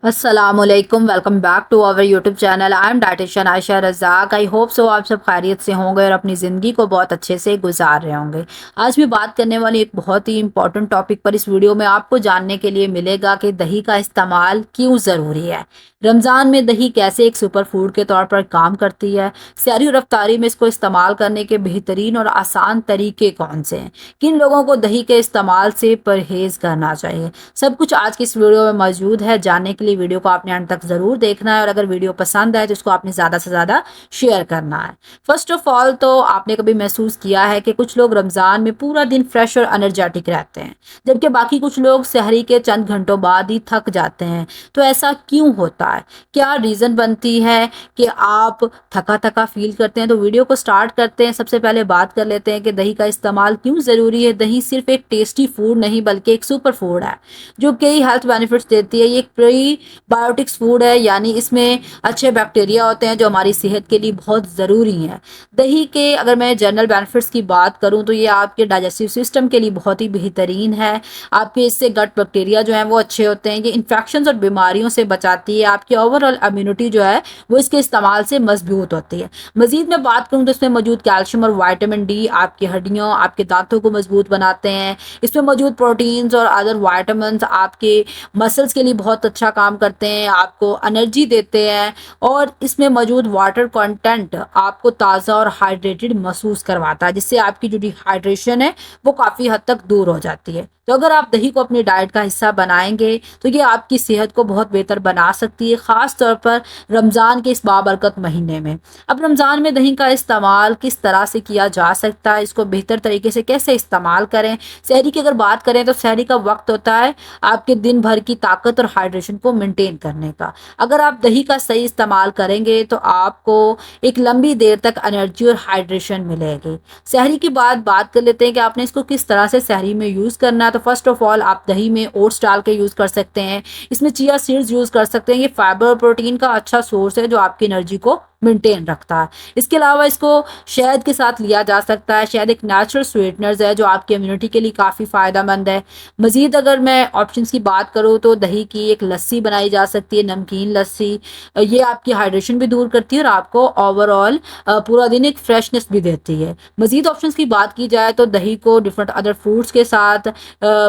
अस्सलामुअलैकुम, welcome back to our YouTube channel. I am dietitian Ayesha Razzaq. I hope so आप सब खैरियत से होंगे और अपनी ज़िंदगी को बहुत अच्छे से गुजार रहे होंगे। आज मैं बात करने वाली एक बहुत ही इंपॉर्टेंट टॉपिक पर इस वीडियो में आपको जानने के लिए मिलेगा कि दही का इस्तेमाल क्यों ज़रूरी है। रमज़ान में दही कैसे एक सुपर फूड के तौर पर काम करती है। सहरी और अफ्तारी में इसको इस्तेमाल करने के बेहतरीन और आसान तरीके कौन से हैं। किन लोगों को दही के इस्तेमाल से परहेज़ करना चाहिए, सब कुछ आज की इस वीडियो में मौजूद है। जानने के लिए वीडियो को आपने अंत तक ज़रूर देखना है और अगर वीडियो पसंद आए तो इसको आपने ज़्यादा से ज़्यादा शेयर करना है। फर्स्ट ऑफ ऑल तो आपने कभी महसूस किया है कि कुछ लोग रमज़ान में पूरा दिन फ्रेश और एनर्जेटिक रहते हैं, जबकि बाकी कुछ लोग सहरी के चंद घंटों बाद ही थक जाते हैं। तो ऐसा क्यों होता है? क्या रीज़न बनती है कि आप थका थका फील करते हैं? तो वीडियो को स्टार्ट करते हैं। सबसे पहले बात कर लेते हैं कि दही का इस्तेमाल क्यों ज़रूरी है। दही सिर्फ एक टेस्टी फूड नहीं बल्कि एक सुपर फूड है जो कई हेल्थ बेनिफिट्स देती है। ये एक प्रीबायोटिक्स फूड है, यानी इसमें अच्छे बैक्टीरिया होते हैं जो हमारी सेहत के लिए बहुत ज़रूरी हैं। दही के अगर मैं जनरल बेनिफिट्स की बात करूं तो ये आपके डाइजेस्टिव सिस्टम के लिए बहुत ही बेहतरीन है। आपके इससे गट बैक्टीरिया जो हैं वो अच्छे होते हैं। ये इन्फेक्शंस और बीमारियों से बचाती है। आपकी ओवरऑल इम्यूनिटी जो है वो इसके इस्तेमाल से मजबूत होती है। मजीद मैं बात करूँ तो इसमें मौजूद कैल्शियम और वाइटामिन डी आपकी हड्डियों, आपके दांतों को मजबूत बनाते हैं। इसमें मौजूद प्रोटीन्स और अदर वाइटामिन आपके मसल्स के लिए बहुत अच्छा काम करते हैं, आपको एनर्जी देते हैं। और इसमें मौजूद वाटर कंटेंट आपको ताज़ा और हाइड्रेटेड महसूस करवाता है, जिससे आपकी जो डिहाइड्रेशन है वो काफ़ी हद तक दूर हो जाती है। तो अगर आप दही को अपनी डाइट का हिस्सा बनाएंगे तो ये आपकी सेहत को बहुत बेहतर बना सकती है, ख़ास तौर पर रमज़ान के इस बाबरकत महीने में। अब रमज़ान में दही का इस्तेमाल किस तरह से किया जा सकता है, इसको बेहतर तरीके से कैसे इस्तेमाल करें। सहरी की अगर बात करें तो सहरी का वक्त होता है आपके दिन भर की ताकत और हाइड्रेशन को मेंटेन करने का। अगर आप दही का सही इस्तेमाल करेंगे तो आपको एक लंबी देर तक एनर्जी और हाइड्रेशन मिलेगी। सहरी की बात कर लेते हैं कि आपने इसको किस तरह से सहरी में यूज़ करना है। तो फर्स्ट ऑफ ऑल आप दही में ओट्स डाल के यूज़ कर सकते हैं। इसमें चिया सीड्स यूज़ कर सकते हैं। ये फाइबर और प्रोटीन का अच्छा सोर्स है जो आपकी एनर्जी को मेंटेन रखता है। इसके अलावा इसको शहद के साथ लिया जा सकता है। शहद एक नेचुरल स्वीटनर्स है जो आपकी इम्यूनिटी के लिए काफ़ी फ़ायदेमंद है। मज़ीद अगर मैं ऑप्शंस की बात करूँ तो दही की एक लस्सी बनाई जा सकती है, नमकीन लस्सी। ये आपकी हाइड्रेशन भी दूर करती है और आपको ओवरऑल पूरा दिन एक फ्रेशनेस भी देती है। मज़ीद ऑप्शंस की बात की जाए तो दही को डिफरेंट अदर फ्रूट्स के साथ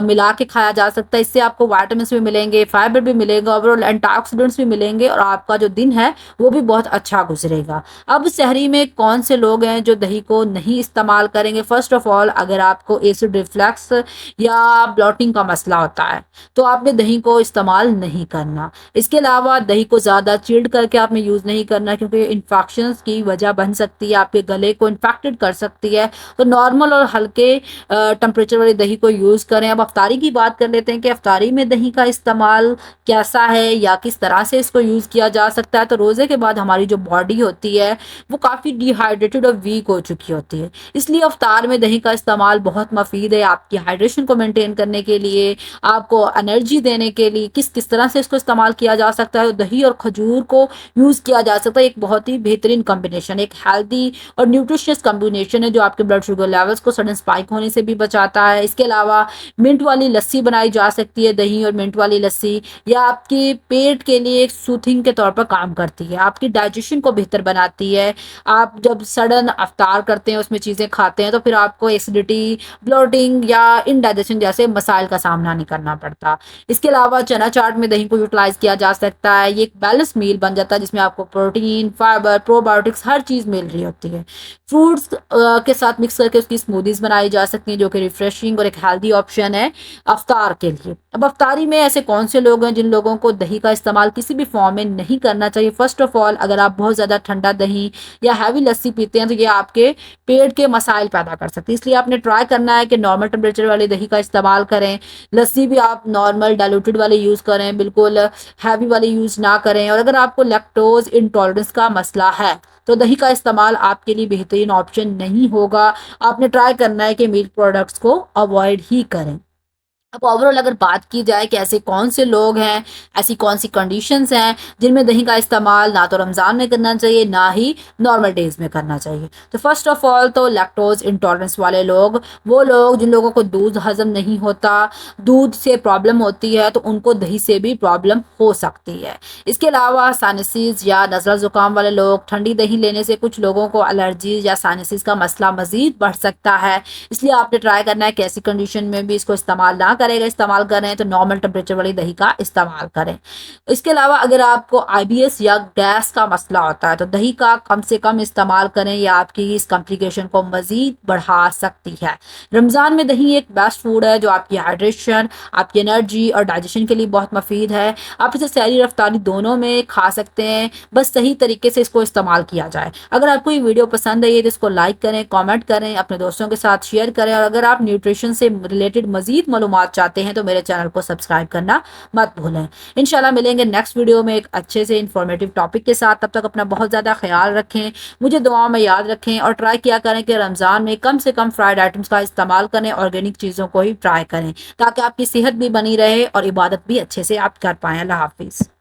मिला के खाया जा सकता है। इससे आपको वाइटामिन भी मिलेंगे, फाइबर भी मिलेगा, ओवरऑल एंटीऑक्सीडेंट्स भी मिलेंगे और आपका जो दिन है वो भी बहुत अच्छा गुजरेगा। अब सहरी में कौन से लोग हैं जो दही को नहीं इस्तेमाल करेंगे? फर्स्ट ऑफ ऑल अगर आपको एसिड रिफ्लक्स या ब्लॉटिंग का मसला होता है तो आपने दही को इस्तेमाल नहीं करना। इसके अलावा दही को ज़्यादा चिल्ड करके आपने यूज़ नहीं करना क्योंकि इन्फेक्शंस की वजह बन सकती है, आपके गले को इन्फेक्टेड कर सकती है। तो नॉर्मल और हल्के टेम्परेचर वाली दही को यूज़ करें। अब अफ्तारी की बात कर लेते हैं कि अफ्तारी में दही का इस्तेमाल कैसा है या किस तरह से इसको यूज़ किया जा सकता है। तो रोज़े के बाद हमारी जो बॉडी होती है वो काफ़ी डिहाइड्रेटेड और वीक हो चुकी होती है, इसलिए अफ्तार में दही का इस्तेमाल बहुत मुफीद है आपकी हाइड्रेशन को मेंटेन करने के लिए, आपको एनर्जी देने के लिए। किस किस तरह से इसको इस्तेमाल किया जा सकता है? दही और खजूर को यूज़ किया जा सकता है। एक बहुत ही बेहतरीन कॉम्बिनेशन, एक हेल्दी और न्यूट्रिशियस कॉम्बिनेशन है जो आपके ब्लड शुगर लेवल्स को सडन स्पाइक होने से भी बचाता है। इसके अलावा मिंट वाली लस्सी बनाई जा सकती है। दही और मिंट वाली लस्सी या आपके पेट के लिए एक सूथिंग के तौर पर काम करती है, आपकी डाइजेशन को बेहतर बनाती है। आप जब सडन अफ्तार करते हैं, उसमें चीज़ें खाते हैं तो फिर आपको एसिडिटी, ब्लोटिंग या इनडाइजेशन जैसे मसाइल का सामना नहीं करना पड़ता। इसके अलावा चना चाट में दही को यूटिलाइज किया जा सकता है। ये एक बैलेंस मील बन जाता है जिसमें आपको प्रोटीन, फाइबर, प्रोबायोटिक्स हर चीज़ मिल रही होती है। फ्रूट्स के साथ मिक्स करके उसकी स्मूदीज बनाई जा सकती हैं जो कि रिफ्रेशिंग और एक हेल्दी ऑप्शन है अफ्तार के लिए। अब अफ्तारी में ऐसे कौन से लोग हैं जिन लोगों को दही का इस्तेमाल किसी भी फॉर्म में नहीं करना चाहिए? फर्स्ट ऑफ ऑल अगर आप बहुत ज़्यादा ठंडा दही या हैवी लस्सी पीते हैं तो ये आपके पेट के मसाइल पैदा कर सकती है, इसलिए आपने ट्राई करना है कि नॉर्मल टेम्परेचर वाली दही का इस्तेमाल करें। लस्सी भी आप नॉर्मल डाइल्यूटेड वाली यूज़ करें, बिल्कुल हैवी वाली यूज़ ना करें। और अगर आपको लैक्टोज इंटॉलरेंस का मसला है तो दही का इस्तेमाल आपके लिए बेहतरीन ऑप्शन नहीं होगा। आपने ट्राई करना है कि मिल्क प्रोडक्ट्स को अवॉइड ही करें। अब ओवरऑल अगर बात की जाए कि ऐसे कौन से लोग हैं, ऐसी कौन सी कंडीशंस हैं जिनमें दही का इस्तेमाल ना तो रमज़ान में करना चाहिए, ना ही नॉर्मल डेज़ में करना चाहिए। तो फर्स्ट ऑफ ऑल तो लैक्टोज़ इंटॉलरेंस वाले लोग, वो लोग जिन लोगों को दूध हज़म नहीं होता, दूध से प्रॉब्लम होती है, तो उनको दही से भी प्रॉब्लम हो सकती है। इसके अलावा साइनसिस या नज़ला ज़ुकाम वाले लोग, ठंडी दही लेने से कुछ लोगों को एलर्जी या साइनसिस का मसला मज़ीद बढ़ सकता है। इसलिए आपने ट्राई करना है कि ऐसी कंडीशन में भी इसको इस्तेमाल ना करें, इस्तेमाल करें तो नॉर्मल टेम्परेचर वाली दही का इस्तेमाल करें। इसके अलावा अगर आपको आईबीएस या गैस का मसला होता है तो दही का कम से कम इस्तेमाल करें, या आपकी इस कॉम्प्लिकेशन को मज़ीद बढ़ा सकती है। रमज़ान में दही एक बेस्ट फूड है जो आपकी हाइड्रेशन, आपकी एनर्जी और डाइजेशन के लिए बहुत मुफीद है। आप इसे सहरी रफ्तारी दोनों में खा सकते हैं, बस सही तरीके से इसको इस्तेमाल किया जाए। अगर आपको ये वीडियो पसंद आई है तो इसको लाइक करें, कमेंट करें, अपने दोस्तों के साथ शेयर करें, और अगर आप न्यूट्रिशन से रिलेटेड मजीद मालूमात चाहते हैं तो मेरे चैनल को सब्सक्राइब करना मत भूलें। इंशाल्लाह मिलेंगे नेक्स्ट वीडियो में एक अच्छे से इंफॉर्मेटिव टॉपिक के साथ। तब तक अपना बहुत ज़्यादा ख्याल रखें, मुझे दुआओं में याद रखें, और ट्राई किया करें कि रमज़ान में कम से कम फ्राइड आइटम्स का इस्तेमाल करें, ऑर्गेनिक चीज़ों को ही ट्राई करें, ताकि आपकी सेहत भी बनी रहे और इबादत भी अच्छे से आप कर पाएँ। अल्लाह हाफिज़।